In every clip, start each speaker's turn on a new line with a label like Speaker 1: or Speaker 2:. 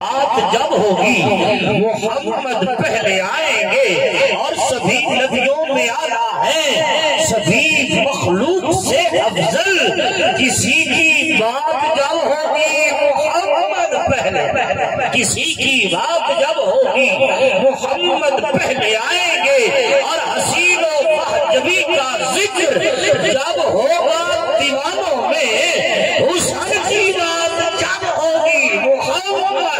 Speaker 1: بات جب ہوگی محمد پہلے آئیں گے اور سبھی نبیوں میں آنا ہے سبھی مخلوق سے افضل کسی کی بات جب ہوگی محمد پہلے کسی کی بات جب ہوگی محمد پہلے آئیں گے اور حسین و محجبی کا ذکر جب ہوگا دیوانوں میں حسن کی بات جب ہوگی محمد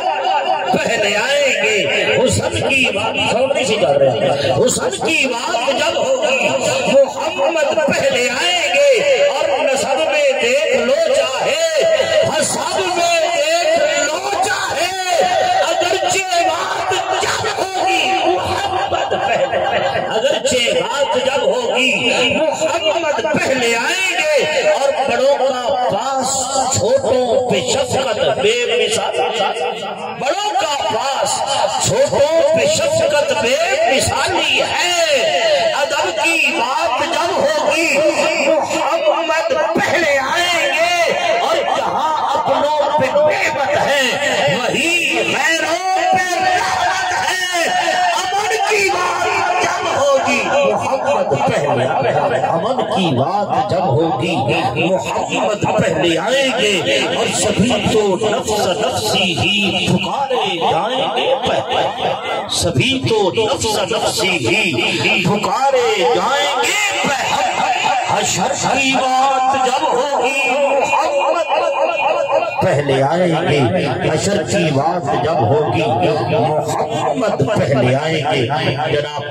Speaker 1: پہلے آئیں گے حسن کی بات سمجھ سے کر رہے ہیں حسن کی بات جب ہوگی محمد پہلے آئیں گے اور نسب میں دیکھ لو چاہے حسب میں دیکھ لو چاہے اگرچہ بات جب ہوگی محمد پہلے اگرچہ بات جب ہوگی محمد پہلے آئیں گے اور بڑوں کا پاس چھوٹوں پہ شفقت بے مثال بڑوں کا پاس چھوٹوں پہ شفقت بے مثالی ہے ادب کی بات جب ہوگی محمد پہلے آئیں گے اور جہاں اپنوں پہ نعمت ہے وہی غیروں پہ رحمت ہے امن کی بات جب ہوگی محمد پہلے امن کی بات جب ہوگی محمد پہلے آئیں گے اور سبھی تو نفس نفسی ہی پکارے جائیں گے سبھی تو نفس نفسی ہی پکارے جائیں گے حشر کی بات جب ہوگی محمد پہلے آئیں گے حشر کی بات جب ہوگی محمد پہلے آئیں گے جناب